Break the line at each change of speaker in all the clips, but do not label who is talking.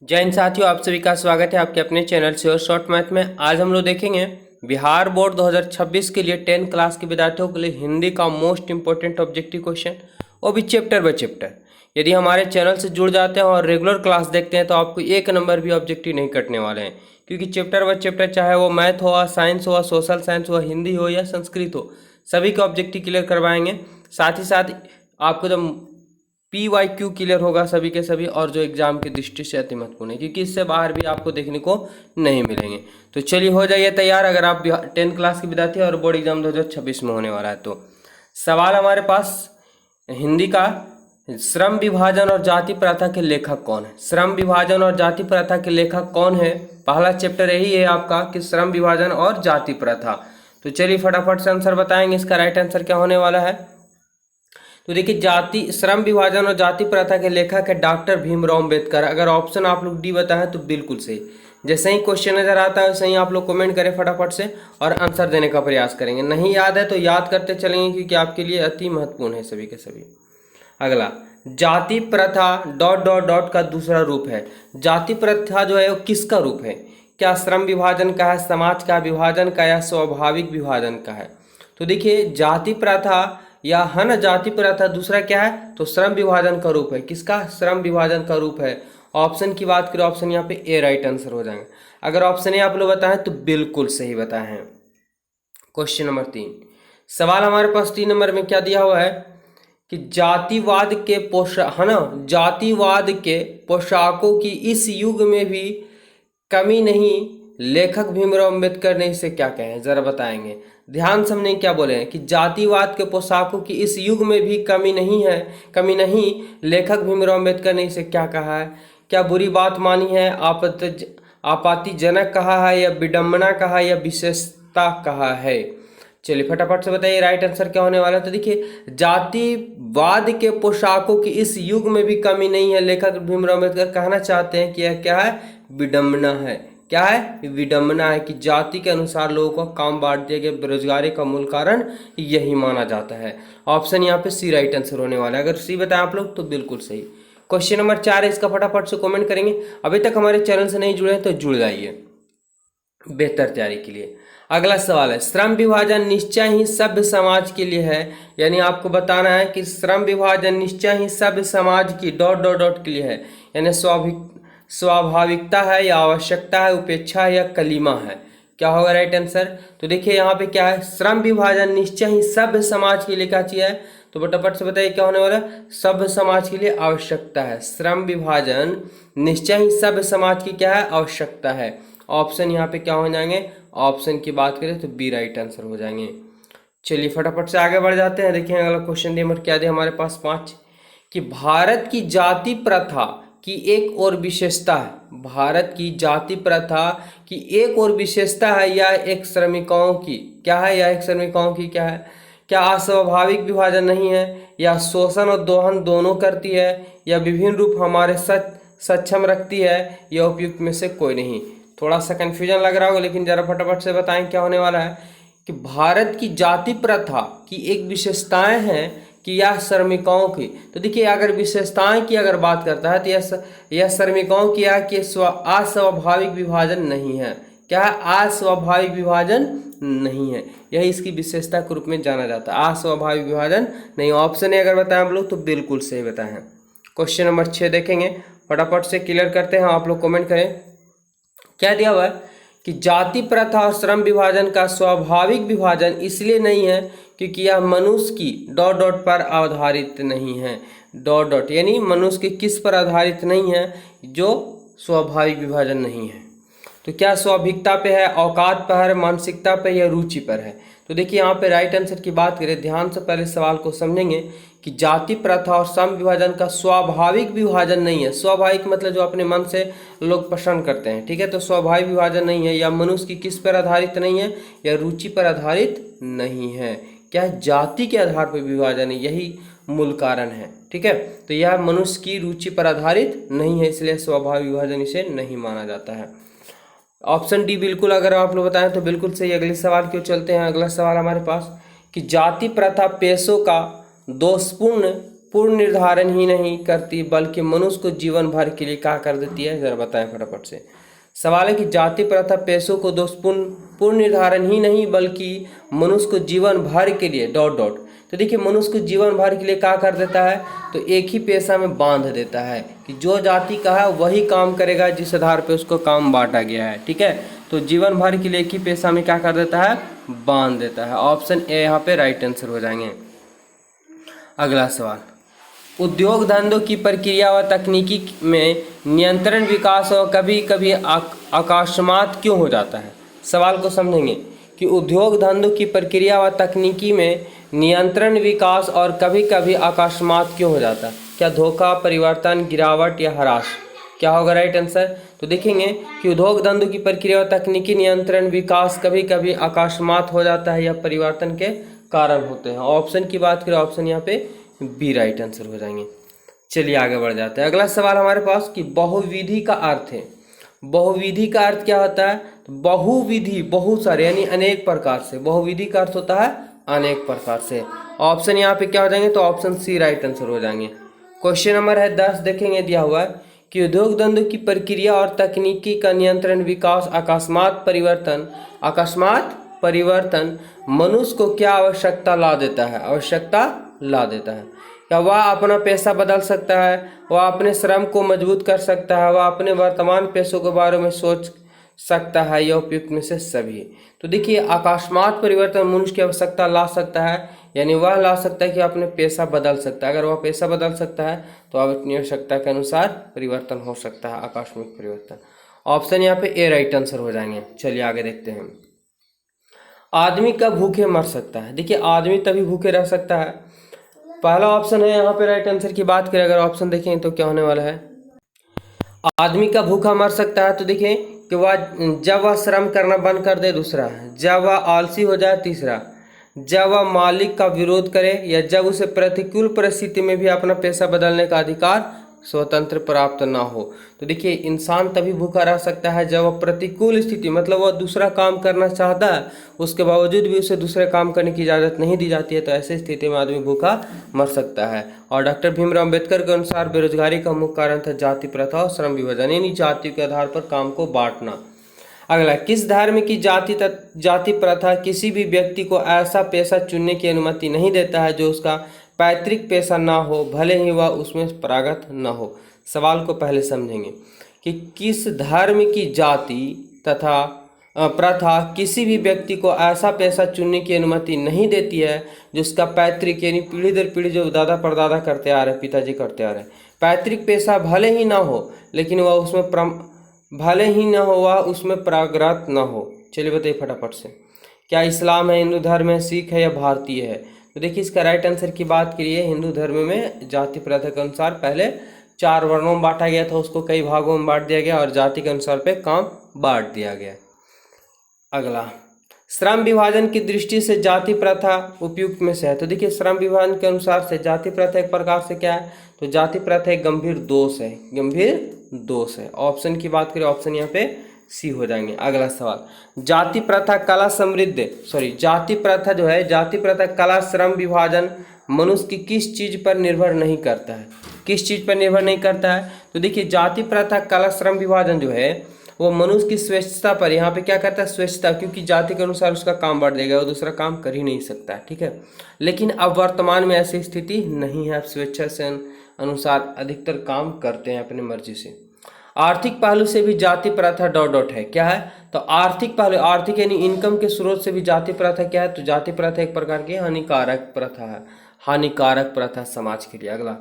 जय हिंद साथियों, आप सभी का स्वागत है आपके अपने चैनल से और शॉर्ट मैथ में। आज हम लोग देखेंगे बिहार बोर्ड 2026 के लिए 10 क्लास के विद्यार्थियों के लिए हिंदी का मोस्ट इंपॉर्टेंट ऑब्जेक्टिव क्वेश्चन, वो भी चैप्टर बाय चैप्टर। यदि हमारे चैनल से जुड़ जाते हैं और रेगुलर क्लास देखते हैं तो आपको एक नंबर भी ऑब्जेक्टिव नहीं कटने वाले हैं, क्योंकि चैप्टर बाय चैप्टर चाहे वो मैथ हो, साइंस हो, सोशल साइंस हो, हिंदी हो या संस्कृत हो, सभी के ऑब्जेक्टिव क्लियर करवाएंगे। साथ ही साथ आपको जब PYQ क्लियर होगा सभी के सभी, और जो एग्जाम की दृष्टि से अति महत्वपूर्ण है, क्योंकि इससे बाहर भी आपको देखने को नहीं मिलेंगे। तो चलिए हो जाइए तैयार, अगर आप 10 क्लास के विद्यार्थी और बोर्ड एग्जाम 2026 में होने वाला है। तो सवाल हमारे पास हिंदी का, श्रम विभाजन और जाति प्रथा के लेखक कौन है? श्रम विभाजन और जाति प्रथा के लेखक कौन है? पहला चैप्टर यही है आपका कि श्रम विभाजन और जाति प्रथा। तो चलिए फटाफट से आंसर बताएंगे, इसका राइट आंसर क्या होने वाला है। तो देखिए, जाति श्रम विभाजन और जाति प्रथा के लेखक है डॉक्टर भीमराव अम्बेडकर। अगर ऑप्शन आप लोग डी बताएं तो बिल्कुल सही। जैसे ही क्वेश्चन नजर आता है वैसे ही आप लोग कमेंट करें फटाफट से और आंसर देने का प्रयास करेंगे। नहीं याद है तो याद करते चलेंगे, क्योंकि आपके लिए अति महत्वपूर्ण है सभी के सभी। अगला, जाति प्रथा डॉट डॉट डॉट का दूसरा रूप है। जाति प्रथा जो है वो किसका रूप है? क्या श्रम विभाजन का है, समाज का विभाजन का, या स्वाभाविक विभाजन का है? तो देखिए, जाति प्रथा या है ना, जाति प्रथा दूसरा क्या है तो श्रम विभाजन का रूप है। किसका? श्रम विभाजन का रूप है। ऑप्शन की बात करें, ऑप्शन यहाँ पे ए राइट आंसर हो जाएंगे। अगर ऑप्शन ए आप लोग बताएं तो बिल्कुल सही बताए हैं। क्वेश्चन नंबर 3, सवाल हमारे पास 3 नंबर में क्या दिया हुआ है कि जातिवाद के पोशाक, है ना, जातिवाद के पोशाकों की इस युग में भी कमी नहीं, लेखक भीमराव अम्बेडकर ने इसे क्या कहे, जरा बताएंगे। ध्यान से हमने क्या बोले हैं कि जातिवाद के पोशाकों की इस युग में भी कमी नहीं है, कमी नहीं, लेखक भीमराव अम्बेडकर ने इसे क्या कहा है? क्या बुरी बात मानी है, आपत्तिजनक कहा है, या विडंबना कहा है, या विशेषता कहा है? चलिए फटाफट से बताइए राइट आंसर क्या होने वाला है। तो देखिए, जातिवाद के पोशाकों की इस युग में भी कमी नहीं है, लेखक भीमराव अम्बेडकर कहना चाहते हैं कि यह क्या है? विडंबना है। क्या है? विडंबना है कि जाति के अनुसार लोगों को काम बांट दिया गया। बेरोजगारी का मूल कारण यही माना जाता है। ऑप्शन यहाँ पे सी राइट आंसर होने वाला है। अगर सी बताएं आप लोग तो बिल्कुल सही। क्वेश्चन नंबर 4 है, इसका फटाफट से कमेंट करेंगे। अभी तक हमारे चैनल से नहीं जुड़े हैं तो जुड़ जाइए बेहतर तैयारी के लिए। अगला सवाल है, श्रम विभाजन निश्चय ही सभ्य समाज के लिए है। यानी आपको बताना है कि श्रम विभाजन निश्चय ही सभ्य समाज की डॉट डॉट डॉट के लिए है। यानी स्वाभाविकता है, या आवश्यकता है, उपेक्षा है, या कलीमा है? क्या होगा राइट आंसर? तो देखिए यहाँ पे क्या है, श्रम विभाजन निश्चय ही सभ्य समाज के लिए क्या चाहिए है, तो फटाफट से बताइए क्या होने वाला है। सभ्य समाज के लिए आवश्यकता है। श्रम विभाजन निश्चय ही सभ्य समाज की क्या है? आवश्यकता है। ऑप्शन यहाँ पे क्या हो जाएंगे? ऑप्शन की बात करें तो बी राइट आंसर हो जाएंगे। चलिए फटाफट से आगे बढ़ जाते हैं। देखिए अगला क्वेश्चन नंबर क्या दिया हमारे पास 5, कि भारत की जाति प्रथा की एक और विशेषता है। भारत की जाति प्रथा की एक और विशेषता है, या एक श्रमिकों की क्या है, या एक श्रमिकों की क्या है? क्या अस्वाभाविक विभाजन नहीं है, या शोषण और दोहन दोनों करती है, या विभिन्न रूप हमारे सक्षम रखती है, या उपयुक्त में से कोई नहीं? थोड़ा सा कन्फ्यूजन लग रहा होगा, लेकिन जरा फटाफट से बताएं क्या होने वाला है कि भारत की जाति प्रथा की एक विशेषताएं हैं कि यह श्रमिकों की। तो देखिए, अगर विशेषताएं की अगर बात करता है तो यह श्रमिकों की है कि अस्वाभाविक विभाजन नहीं है। क्या है? अस्वाभाविक विभाजन नहीं है, यही इसकी विशेषता के रूप में जाना जाता है। अस्वाभाविक विभाजन नहीं। ऑप्शन है अगर बताएं हम लोग तो बिल्कुल सही बताए हैं। क्वेश्चन नंबर 6 देखेंगे, फटाफट से क्लियर करते हैं, आप लोग कमेंट करें। क्या दिया हुआ है कि जाति प्रथा और श्रम विभाजन का स्वाभाविक विभाजन इसलिए नहीं है क्योंकि यह मनुष्य की डॉट डॉट पर आधारित नहीं है। डॉट डॉट यानी मनुष्य के किस पर आधारित नहीं है, जो स्वाभाविक विभाजन नहीं है। तो क्या स्वाभाविकता पे है, औकात पर है, मानसिकता पे, या रुचि पर है? तो देखिए यहाँ पे राइट आंसर की बात करें, ध्यान से पहले सवाल को समझेंगे कि जाति प्रथा और श्रम विभाजन का स्वाभाविक विभाजन नहीं है। स्वाभाविक मतलब जो अपने मन से लोग पसंद करते हैं, ठीक है। तो स्वाभाविक विभाजन नहीं है, या मनुष्य की किस पर आधारित नहीं है, या रुचि पर आधारित नहीं है। क्या है? जाति के आधार पर विभाजन है, यही मूल कारण है, ठीक है। तो यह मनुष्य की रुचि पर आधारित नहीं है, इसलिए स्वाभाविक विभाजन इसे नहीं माना जाता है। ऑप्शन डी बिल्कुल अगर आप लोग बताएं तो बिल्कुल सही। अगले सवाल क्यों चलते हैं। अगला सवाल हमारे पास कि जाति प्रथा पेशों का दोषपूर्ण पूर्ण निर्धारण ही नहीं करती बल्कि मनुष्य को जीवन भर के लिए क्या कर देती है, जरा बताएं फटाफट से। सवाल है कि जाति प्रथा पेशों को दोषपूर्ण पूर्ण निर्धारण ही नहीं बल्कि मनुष्य को जीवन भर के लिए डॉट डॉट। तो देखिए मनुष्य को जीवन भर के लिए क्या कर देता है, तो एक ही पेशा में बांध देता है कि जो जाति का है वही काम करेगा जिस आधार पे उसको काम बांटा गया है। ठीक है, तो जीवन भर के लिए एक ही पेशा में क्या कर देता है, बांध देता है। ऑप्शन ए यहाँ पे राइट आंसर हो जाएंगे। अगला सवाल, उद्योग धंधों की प्रक्रिया व तकनीकी में नियंत्रण विकास और कभी कभी अकस्मात क्यों हो जाता है। सवाल को समझेंगे कि उद्योग धंधों की प्रक्रिया व तकनीकी में नियंत्रण विकास और कभी कभी अकस्मात क्यों हो जाता है। क्या धोखा, परिवर्तन, गिरावट या ह्रास, क्या होगा राइट आंसर। तो देखेंगे कि उद्योग धंधों की प्रक्रिया व तकनीकी नियंत्रण विकास कभी कभी अकस्मात हो जाता है या परिवर्तन के कारण होते हैं। ऑप्शन की बात करें, ऑप्शन यहाँ पे बी राइट आंसर हो जाएंगे। चलिए आगे बढ़ जाते हैं। अगला सवाल हमारे पास कि बहुविधि का अर्थ है। बहुविधि का अर्थ क्या होता है, तो बहुविधि बहुत सारे यानी अनेक प्रकार से। बहुविधि का अर्थ होता है अनेक प्रकार से। ऑप्शन यहाँ पे क्या हो जाएंगे, तो ऑप्शन सी राइट आंसर हो जाएंगे। क्वेश्चन नंबर है 10, देखेंगे दिया हुआ है कि उद्योग धंधों की प्रक्रिया और तकनीकी का नियंत्रण विकास अकस्मात परिवर्तन मनुष्य को क्या आवश्यकता ला देता है, आवश्यकता ला देता है। क्या वह अपना पेशा बदल सकता है, वह अपने श्रम को मजबूत कर सकता है, वह अपने वर्तमान पेशों के बारे में सोच सकता है, या उपयुक्त में से सभी। तो देखिए अकस्मात परिवर्तन मनुष्य की आवश्यकता ला सकता है, यानी वह ला सकता है कि अपने पेशा बदल सकता है। अगर वह पेशा बदल सकता है तो अपनी आवश्यकता के अनुसार परिवर्तन हो सकता है, आकस्मिक परिवर्तन। ऑप्शन यहाँ पे ए राइट आंसर हो जाएंगे। चलिए आगे देखते हैं। आदमी कब भूखे मर सकता है। देखिए आदमी तभी भूखे रह सकता है, पहला ऑप्शन है यहाँ पे राइट आंसर की बात करें। अगर ऑप्शन देखें तो क्या होने वाला है, आदमी का भूखा मर सकता है। तो देखिए कि वह जब वह श्रम करना बंद कर दे, दूसरा जब वह आलसी हो जाए, तीसरा जब वह मालिक का विरोध करे, या जब उसे प्रतिकूल परिस्थिति में भी अपना पेशा बदलने का अधिकार स्वतंत्र प्राप्त ना हो। तो देखिए इंसान तभी भूखा रह सकता है जब वह प्रतिकूल स्थिति, मतलब वह दूसरा काम करना चाहता है उसके बावजूद भी उसे दूसरे काम करने की इजाज़त नहीं दी जाती है, तो ऐसी स्थिति में आदमी भूखा मर सकता है। और डॉक्टर भीमराव अम्बेडकर के अनुसार बेरोजगारी का मुख्य कारण था जाति प्रथा और श्रम विभाजन, यानी जाति के आधार पर काम को बांटना। अगला, किस धर्म की जाति प्रथा किसी भी व्यक्ति को ऐसा पेशा चुनने की अनुमति नहीं देता है जो उसका पैतृक पेशा ना हो, भले ही वह उसमें पारंगत न हो। सवाल को पहले समझेंगे कि किस धर्म की जाति तथा प्रथा किसी भी व्यक्ति को ऐसा पेशा चुनने की अनुमति नहीं देती है जिसका पैतृक यानी पीढ़ी दर पीढ़ी जो दादा परदादा करते आ रहे, पिताजी करते आ रहे, पैतृक पेशा भले ही ना हो लेकिन वह उसमें पारंगत न हो। चलिए बताइए फटाफट से, क्या इस्लाम है, हिंदू धर्म है, सिख है या भारतीय है। तो देखिए इसका राइट आंसर की बात करिए, हिंदू धर्म में जाति प्रथा के अनुसार पहले 4 वर्णों में बांटा गया था, उसको कई भागों में बांट दिया गया और जाति के अनुसार पे काम बांट दिया गया। अगला, श्रम विभाजन की दृष्टि से जाति प्रथा उपयुक्त में से है। तो देखिए श्रम विभाजन के अनुसार से जाति प्रथा एक प्रकार से क्या है, तो जाति प्रथा एक गंभीर दोष है, गंभीर दोष है। ऑप्शन की बात करें, ऑप्शन यहाँ पे सी हो जाएंगे। अगला सवाल, जाति प्रथा कला श्रम विभाजन मनुष्य की किस चीज पर निर्भर नहीं करता है, किस चीज पर निर्भर नहीं करता है। तो देखिए जाति प्रथा कला श्रम विभाजन जो है वो मनुष्य की स्वेच्छा पर, यहाँ पे क्या करता है स्वेच्छा, क्योंकि जाति के अनुसार उसका काम बढ़ जाएगा, वो दूसरा काम कर ही नहीं सकता है, ठीक है। लेकिन अब वर्तमान में ऐसी स्थिति नहीं है, अब स्वेच्छा से अनुसार अधिकतर काम करते हैं अपनी मर्जी से। आर्थिक पहलू से भी जाति प्रथा डॉट डॉट है, क्या है, तो आर्थिक पहलू, आर्थिक यानी इनकम के स्रोत से भी जाति प्रथा क्या है, तो जाति प्रथा एक प्रकार की हानिकारक प्रथा है, हानिकारक प्रथा समाज के लिए। अगला,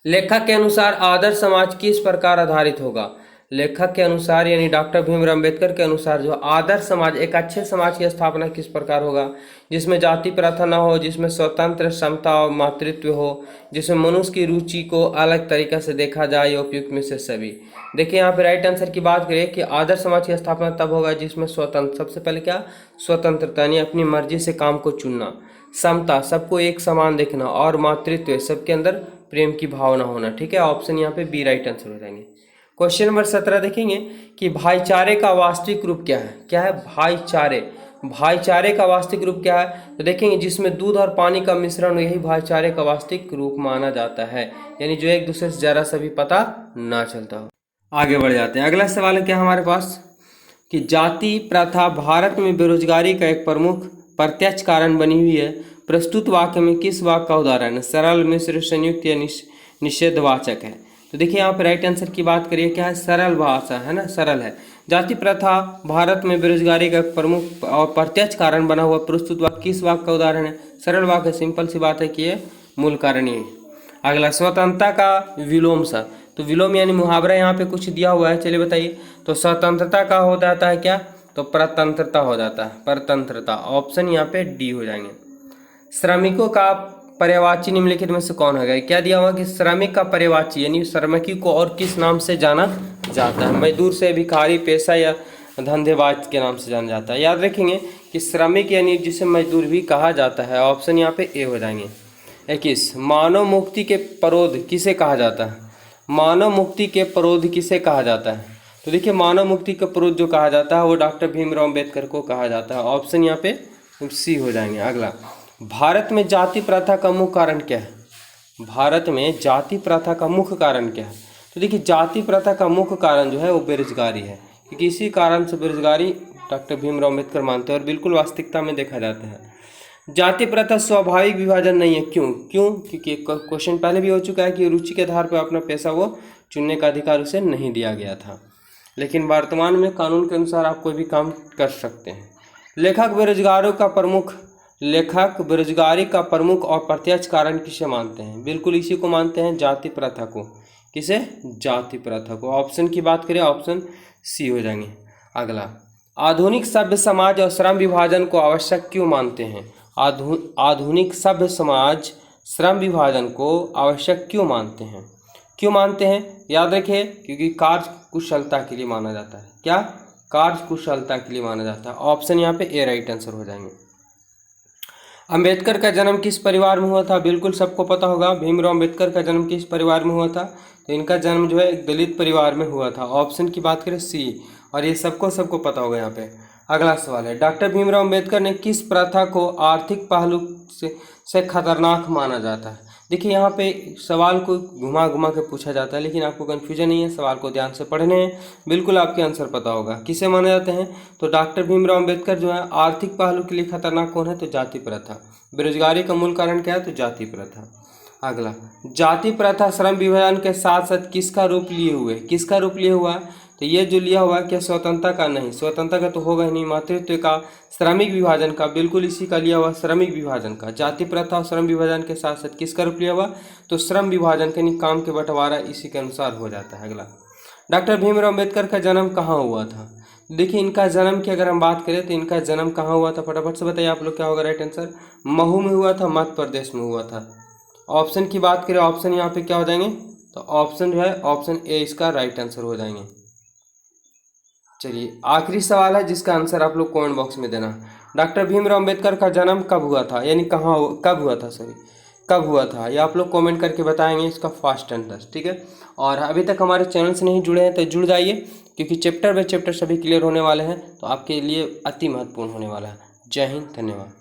लेखक के अनुसार आदर्श समाज किस प्रकार आधारित होगा। लेखक के अनुसार यानी डॉक्टर भीमराव अम्बेडकर के अनुसार जो आदर्श समाज, एक अच्छे समाज की स्थापना किस प्रकार होगा, जिसमें जाति प्रथा न हो, जिसमें स्वतंत्र समता और मातृत्व हो, जिसमें मनुष्य की रुचि को अलग तरीके से देखा जाए, उपयुक्त में से सभी। देखिए यहाँ पे राइट आंसर की बात करें कि आदर्श समाज की स्थापना तब होगा जिसमें स्वतंत्र, सबसे पहले क्या, स्वतंत्रता यानी अपनी मर्जी से काम को चुनना, समता सबको एक समान देखना, और मातृत्व सबके अंदर प्रेम की भावना होना, ठीक है। ऑप्शन यहाँ पे बी राइट आंसर हो जाएंगे। क्वेश्चन नंबर 17 देखेंगे कि भाईचारे का वास्तविक रूप क्या है, क्या है भाईचारे, भाईचारे का वास्तविक रूप क्या है? तो देखेंगे जिसमें दूध और पानी का मिश्रण हो, यही भाईचारे का वास्तविक रूप माना जाता है, यानी जो एक दूसरे से जरा सा भी पता ना चलता हो। आगे बढ़ जाते हैं। अगला सवाल है क्या हमारे पास कि जाति प्रथा भारत में बेरोजगारी का एक प्रमुख प्रत्यक्ष कारण बनी हुई है। प्रस्तुत वाक्य में किस वाक्य का उदाहरण है? सरल, मिश्र, संयुक्त या निषेधवाचक है? तो देखिए यहाँ पे राइट आंसर की बात करिए, क्या है? सरल भाषा है ना, सरल है। जाति प्रथा भारत में बेरोजगारी का प्रमुख और प्रत्यक्ष कारण बना हुआ। प्रस्तुत वाक्य किस वाक्य का उदाहरण है? सरल वाक्य, सिंपल सी बात है कि ये मूल कारण ये। अगला, स्वतंत्रता का विलोम सा, तो विलोम यानी मुहावरा यहाँ पे कुछ दिया हुआ है, चलिए बताइए। तो स्वतंत्रता का हो जाता है क्या? तो परतंत्रता हो जाता है, परतंत्रता। ऑप्शन यहाँ पे डी हो जाएंगे। श्रमिकों का पर्यायवाची निम्नलिखित में से कौन होगा? क्या दिया हुआ कि श्रमिक का पर्यायवाची यानी श्रमिकी को और किस नाम से जाना जाता है? मजदूर से, भिखारी, पेशा या धंधेबाज के नाम से जाना जाता है। याद रखेंगे कि श्रमिक यानी जिसे मजदूर भी कहा जाता है। ऑप्शन यहाँ पे ए हो जाएंगे। 21, मानव मुक्ति के परोध किसे कहा जाता है? मानव मुक्ति के परोध किसे कहा जाता है? तो देखिए मानव मुक्ति के परोध जो कहा जाता है वो डॉक्टर भीमराव अम्बेडकर को कहा जाता है। ऑप्शन यहाँ पे सी हो जाएंगे। अगला, भारत में जाति प्रथा का मुख्य कारण क्या है? भारत में जाति प्रथा का मुख्य कारण क्या है? तो देखिए जाति प्रथा का मुख्य कारण जो है वो बेरोजगारी है, क्योंकि इसी कारण से बेरोजगारी डॉक्टर भीमराव अम्बेडकर मानते हैं और बिल्कुल वास्तविकता में देखा जाता है। जाति प्रथा स्वाभाविक विभाजन नहीं है। क्यों? क्योंकि क्वेश्चन पहले भी हो चुका है कि रुचि के आधार पर अपना पेशा वो चुनने का अधिकार उसे नहीं दिया गया था, लेकिन वर्तमान में कानून के अनुसार आप कोई भी काम कर सकते हैं। लेखक बेरोजगारी का प्रमुख और प्रत्यक्ष कारण किसे मानते हैं? बिल्कुल इसी को मानते हैं, जाति प्रथा को। किसे? जाति प्रथा को। ऑप्शन की बात करें, ऑप्शन सी हो जाएंगे। अगला, आधुनिक सभ्य समाज और श्रम विभाजन को आवश्यक क्यों मानते हैं? आधुनिक सभ्य समाज श्रम विभाजन को आवश्यक क्यों मानते हैं? क्यों मानते हैं? याद रखिए, क्योंकि कार्य कुशलता के लिए माना जाता है। क्या? कार्य कुशलता के लिए माना जाता है। ऑप्शन यहाँ पे ए राइट आंसर हो जाएंगे। अंबेडकर का जन्म किस परिवार में हुआ था? बिल्कुल सबको पता होगा, भीमराव अंबेडकर का जन्म किस परिवार में हुआ था? तो इनका जन्म जो है एक दलित परिवार में हुआ था। ऑप्शन की बात करें सी, और ये सबको पता होगा यहाँ पे। अगला सवाल है, डॉक्टर भीमराव अंबेडकर ने किस प्रथा को आर्थिक पहलू से खतरनाक माना जाता है? देखिए यहाँ पे सवाल को घुमा के पूछा जाता है, लेकिन आपको कन्फ्यूजन नहीं है, सवाल को ध्यान से पढ़ने हैं, बिल्कुल आपके आंसर पता होगा। किसे माने जाते हैं? तो डॉक्टर भीमराव अंबेडकर जो है आर्थिक पहलू के लिए खतरनाक कौन है? तो जाति प्रथा। बेरोजगारी का मूल कारण क्या है? तो जाति प्रथा। अगला, जाति प्रथा श्रम विभाजन के साथ साथ किसका रूप लिए हुए? किसका रूप लिए हुआ है? तो ये जो लिया हुआ है क्या स्वतंत्रता का? नहीं, स्वतंत्रता का तो होगा ही नहीं। मातृत्व का, श्रमिक विभाजन का, बिल्कुल इसी का लिया हुआ, श्रमिक विभाजन का। जाति प्रथा और श्रम विभाजन के साथ साथ किसका रूप लिया हुआ? तो श्रम विभाजन के काम के बंटवारा इसी के अनुसार हो जाता है। अगला, डॉक्टर भीमराव अम्बेडकर का जन्म कहाँ हुआ था? देखिए इनका जन्म की अगर हम बात करें तो इनका जन्म कहाँ हुआ था? फटाफट से बताइए आप लोग, क्या होगा राइट आंसर? महू में हुआ था, मध्य प्रदेश में हुआ था। ऑप्शन की बात करें, ऑप्शन यहाँ पे क्या हो जाएंगे? तो ऑप्शन जो है ऑप्शन ए इसका राइट आंसर हो जाएंगे। चलिए आखिरी सवाल है जिसका आंसर आप लोग कमेंट बॉक्स में देना। डॉक्टर भीमराव अंबेडकर का जन्म कब हुआ था? यानी कब हुआ था ये आप लोग कमेंट करके बताएंगे इसका फास्ट आंसर, ठीक है। और अभी तक हमारे चैनल से नहीं जुड़े हैं तो जुड़ जाइए, क्योंकि चैप्टर बाय चैप्टर सभी क्लियर होने वाले हैं, तो आपके लिए अति महत्वपूर्ण होने वाला है। जय हिंद, धन्यवाद।